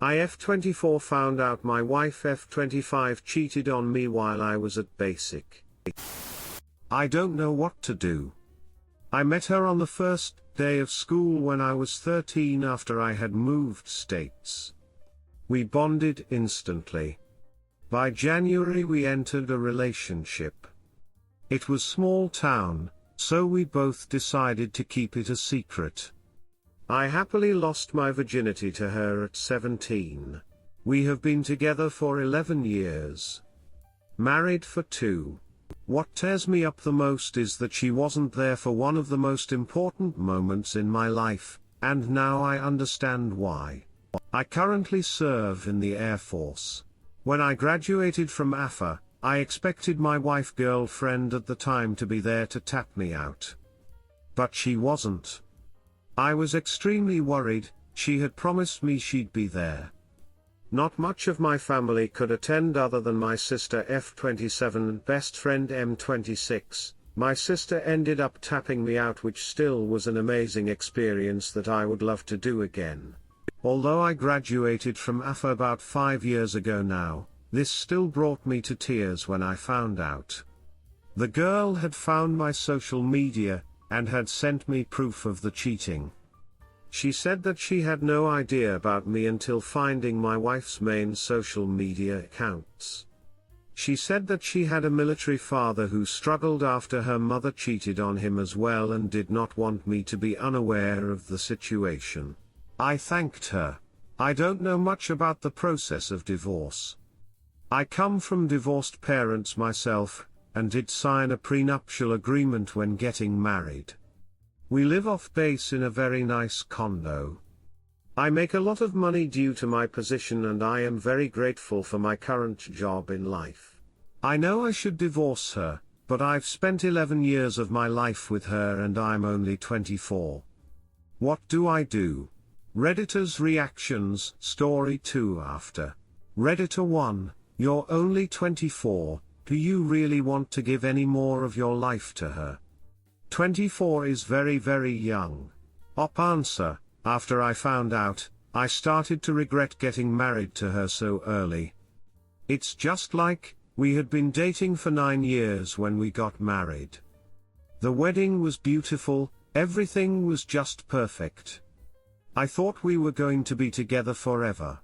I F24 found out my wife F25 cheated on me while I was at basic. I don't know what to do. I met her on the first day of school when I was 13 after I had moved states. We bonded instantly. By January we entered a relationship. It was small town, so we both decided to keep it a secret. I happily lost my virginity to her at 17. We have been together for 11 years. Married for 2. What tears me up the most is that she wasn't there for one of the most important moments in my life, and now I understand why. I currently serve in the Air Force. When I graduated from AFA, I expected my wife-girlfriend at the time to be there to tap me out. But she wasn't. I was extremely worried. She had promised me she'd be there. Not much of my family could attend other than my sister F27 and best friend M26. My sister ended up tapping me out, which still was an amazing experience that I would love to do again. Although I graduated from AFA about 5 years ago now, this still brought me to tears when I found out. The girl had found my social media, and had sent me proof of the cheating. She said that she had no idea about me until finding my wife's main social media accounts. She said that she had a military father who struggled after her mother cheated on him as well and did not want me to be unaware of the situation. I thanked her. I don't know much about the process of divorce. I come from divorced parents myself, and did sign a prenuptial agreement when getting married. We live off base in a very nice condo. I make a lot of money due to my position and I am very grateful for my current job in life. I know I should divorce her, but I've spent 11 years of my life with her and I'm only 24. What do I do? Redditor's reactions, story 2 after. Redditor 1, you're only 24. Do you really want to give any more of your life to her? 24 is very young. Op answer, after I found out, I started to regret getting married to her so early. It's just like, we had been dating for 9 years when we got married. The wedding was beautiful, everything was just perfect. I thought we were going to be together forever.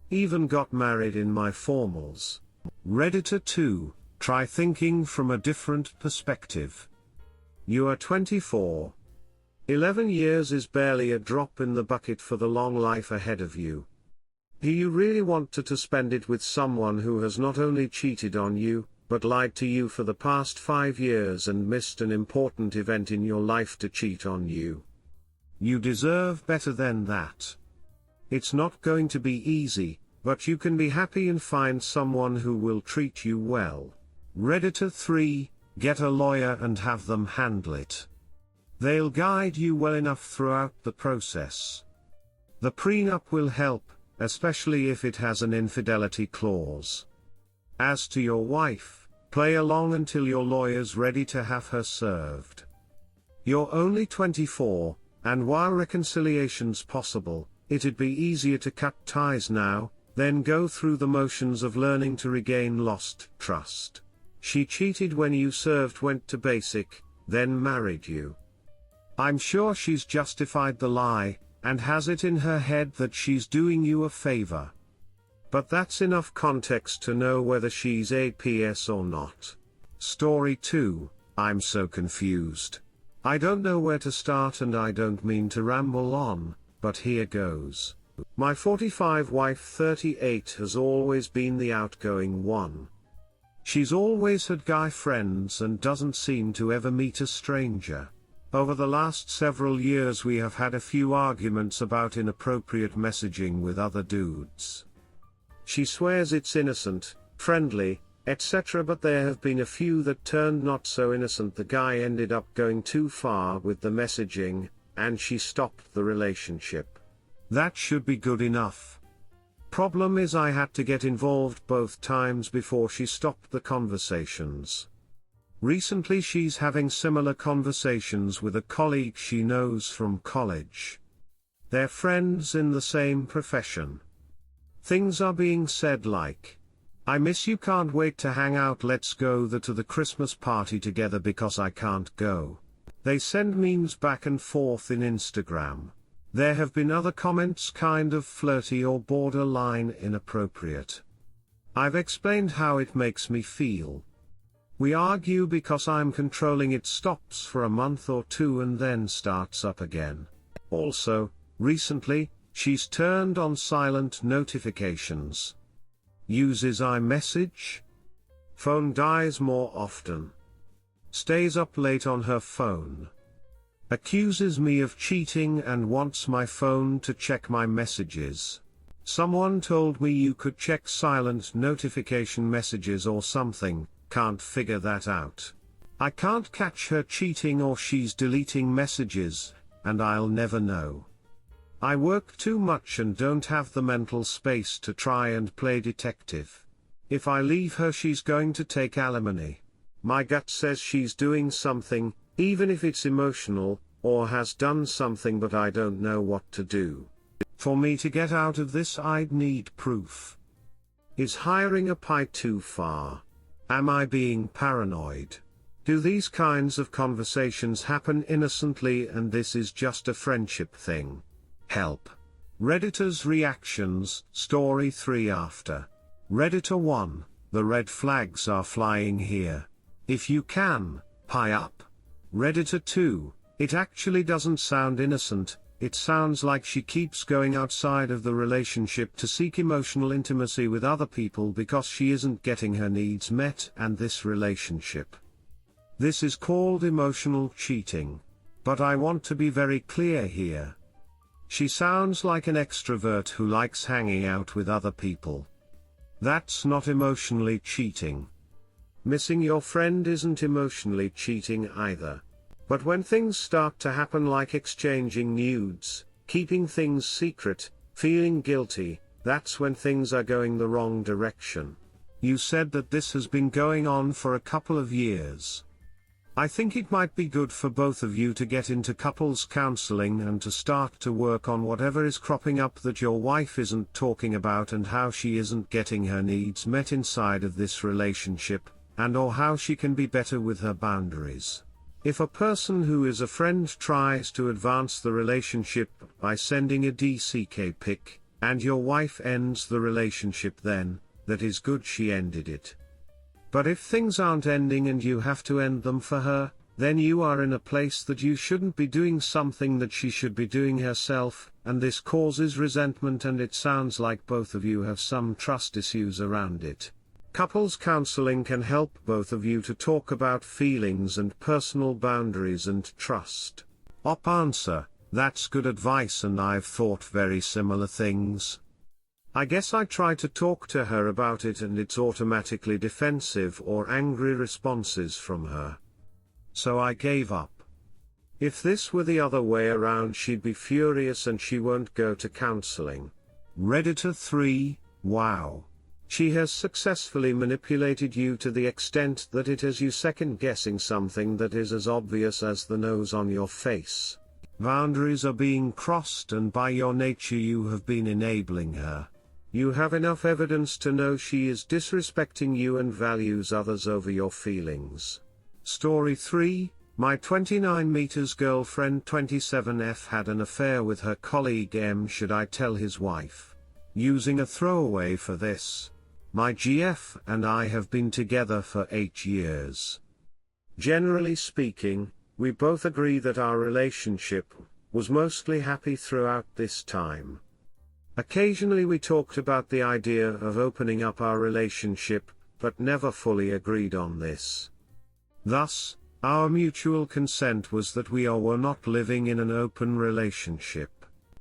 Even got married in my formals. Redditor 2, try thinking from a different perspective. You are 24. 11 years is barely a drop in the bucket for the long life ahead of you. Do you really want to spend it with someone who has not only cheated on you, but lied to you for the past 5 years and missed an important event in your life to cheat on you? You deserve better than that. It's not going to be easy, but you can be happy and find someone who will treat you well. Redditor 3, get a lawyer and have them handle it. They'll guide you well enough throughout the process. The prenup will help, especially if it has an infidelity clause. As to your wife, play along until your lawyer's ready to have her served. You're only 24, and while reconciliation's possible, it'd be easier to cut ties now, then go through the motions of learning to regain lost trust. She cheated when you served, went to basic, then married you. I'm sure she's justified the lie, and has it in her head that she's doing you a favor. But that's enough context to know whether she's APS or not. Story 2, I'm so confused. I don't know where to start and I don't mean to ramble on, but here goes. My 45 wife 38 has always been the outgoing one. She's always had guy friends and doesn't seem to ever meet a stranger. Over the last several years we have had a few arguments about inappropriate messaging with other dudes. She swears it's innocent, friendly, etc., but there have been a few that turned not so innocent. The guy ended up going too far with the messaging, and she stopped the relationship. That should be good enough. Problem is I had to get involved both times before she stopped the conversations. Recently she's having similar conversations with a colleague she knows from college. They're friends in the same profession. Things are being said like, "I miss you, can't wait to hang out, let's go to the Christmas party together because I can't go." They send memes back and forth in Instagram. There have been other comments kind of flirty or borderline inappropriate. I've explained how it makes me feel. We argue because I'm controlling it, stops for a month or two and then starts up again. Also, recently, she's turned on silent notifications. Uses iMessage. Phone dies more often. Stays up late on her phone. Accuses me of cheating and wants my phone to check my messages. Someone told me you could check silent notification messages or something, can't figure that out. I can't catch her cheating or she's deleting messages, and I'll never know. I work too much and don't have the mental space to try and play detective. If I leave her, she's going to take alimony. My gut says she's doing something, even if it's emotional, or has done something, but I don't know what to do. For me to get out of this, I'd need proof. Is hiring a pie too far? Am I being paranoid? Do these kinds of conversations happen innocently and this is just a friendship thing? Help. Redditor's reactions, story 3 after. Redditor 1, the red flags are flying here. If you can, pie up. Redditor 2, it actually doesn't sound innocent, it sounds like she keeps going outside of the relationship to seek emotional intimacy with other people because she isn't getting her needs met and this relationship. This is called emotional cheating. But I want to be very clear here. She sounds like an extrovert who likes hanging out with other people. That's not emotionally cheating. Missing your friend isn't emotionally cheating either. But when things start to happen, like exchanging nudes, keeping things secret, feeling guilty, that's when things are going the wrong direction. You said that this has been going on for a couple of years. I think it might be good for both of you to get into couples counseling and to start to work on whatever is cropping up that your wife isn't talking about and how she isn't getting her needs met inside of this relationship, and or how she can be better with her boundaries. If a person who is a friend tries to advance the relationship by sending a DCK pic, and your wife ends the relationship, then, that is good, she ended it. But if things aren't ending and you have to end them for her, then you are in a place that you shouldn't be doing something that she should be doing herself, and this causes resentment, and it sounds like both of you have some trust issues around it. Couples counseling can help both of you to talk about feelings and personal boundaries and trust. Op answer, that's good advice and I've thought very similar things. I guess I try to talk to her about it and it's automatically defensive or angry responses from her. So I gave up. If this were the other way around, she'd be furious and she won't go to counseling. Redditor 3, wow. She has successfully manipulated you to the extent that it has you second guessing something that is as obvious as the nose on your face. Boundaries are being crossed and by your nature you have been enabling her. You have enough evidence to know she is disrespecting you and values others over your feelings. Story 3, my 29 meters girlfriend 27F had an affair with her colleague M. Should I tell his wife? Using a throwaway for this. My GF and I have been together for 8 years. Generally speaking, we both agree that our relationship was mostly happy throughout this time. Occasionally we talked about the idea of opening up our relationship, but never fully agreed on this. Thus, our mutual consent was that we were not living in an open relationship.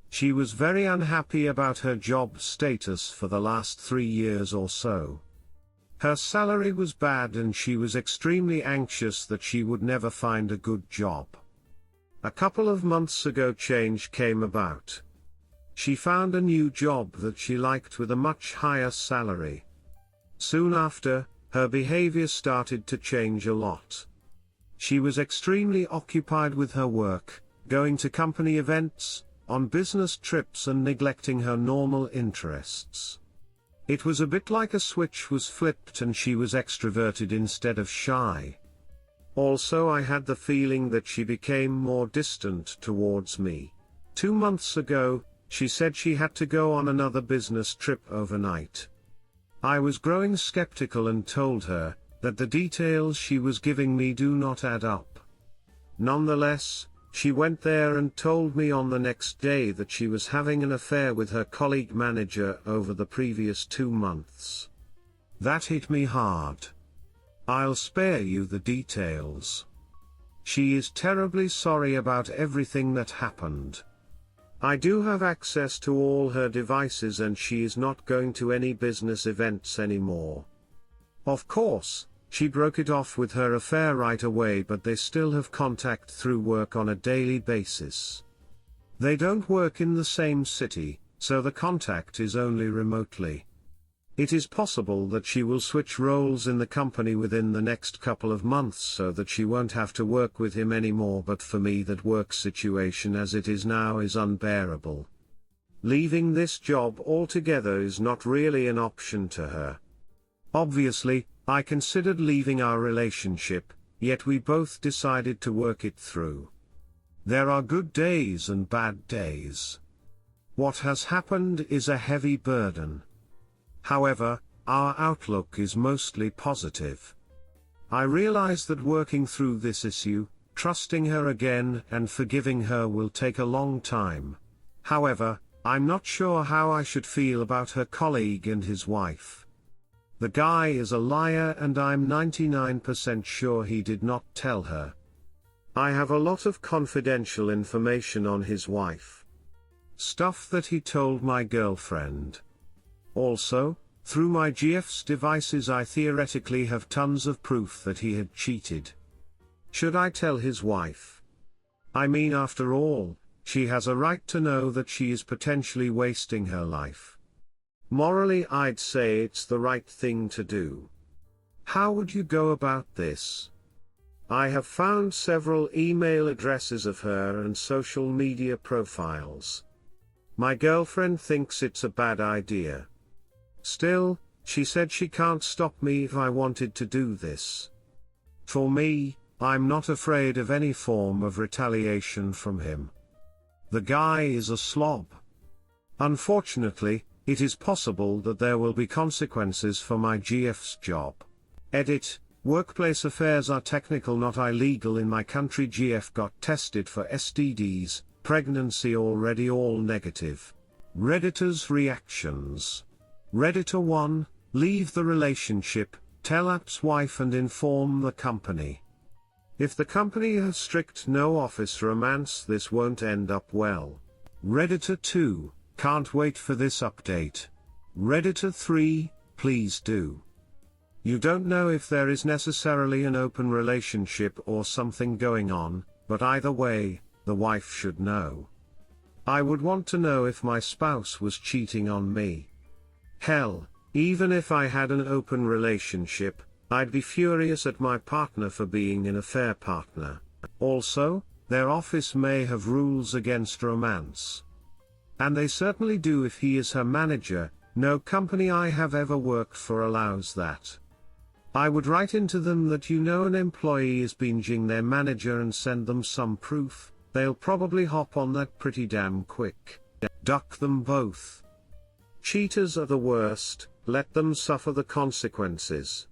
She was very unhappy about her job status for the last 3 years or so. Her salary was bad and she was extremely anxious that she would never find a good job. A couple of months ago, change came about. She found a new job that she liked with a much higher salary. Soon after, her behavior started to change a lot. She was extremely occupied with her work, going to company events, on business trips and neglecting her normal interests. It was a bit like a switch was flipped and she was extroverted instead of shy. Also, I had the feeling that she became more distant towards me. 2 months ago, she said she had to go on another business trip overnight. I was growing skeptical and told her that the details she was giving me do not add up. Nonetheless, she went there and told me on the next day that she was having an affair with her colleague manager over the previous 2 months. That hit me hard. I'll spare you the details. She is terribly sorry about everything that happened. I do have access to all her devices and she is not going to any business events anymore. Of course, she broke it off with her affair right away, but they still have contact through work on a daily basis. They don't work in the same city, so the contact is only remotely. It is possible that she will switch roles in the company within the next couple of months so that she won't have to work with him anymore, but for me that work situation as it is now is unbearable. Leaving this job altogether is not really an option to her. Obviously, I considered leaving our relationship, yet we both decided to work it through. There are good days and bad days. What has happened is a heavy burden. However, our outlook is mostly positive. I realize that working through this issue, trusting her again and forgiving her will take a long time. However, I'm not sure how I should feel about her colleague and his wife. The guy is a liar and I'm 99% sure he did not tell her. I have a lot of confidential information on his wife. Stuff that he told my girlfriend. Also, through my GF's devices I theoretically have tons of proof that he had cheated. Should I tell his wife? I mean, after all, she has a right to know that she is potentially wasting her life. Morally, I'd say it's the right thing to do. How would you go about this? I have found several email addresses of her and social media profiles. My girlfriend thinks it's a bad idea. Still, she said she can't stop me if I wanted to do this. For me, I'm not afraid of any form of retaliation from him. The guy is a slob. Unfortunately, it is possible that there will be consequences for my GF's job. Edit: workplace affairs are technical, not illegal in my country. GF got tested for STDs, pregnancy already all negative. Redditor's reactions. Redditor 1, leave the relationship, tell app's wife and inform the company. If the company has strict no office romance, this won't end up well. Redditor 2, can't wait for this update. Redditor 3, please do. You don't know if there is necessarily an open relationship or something going on, but either way, the wife should know. I would want to know if my spouse was cheating on me. Hell, even if I had an open relationship, I'd be furious at my partner for being an affair partner. Also, their office may have rules against romance. And they certainly do if he is her manager. No company I have ever worked for allows that. I would write into them that you know an employee is binging their manager and send them some proof. They'll probably hop on that pretty damn quick. Duck them both. Cheaters are the worst, let them suffer the consequences.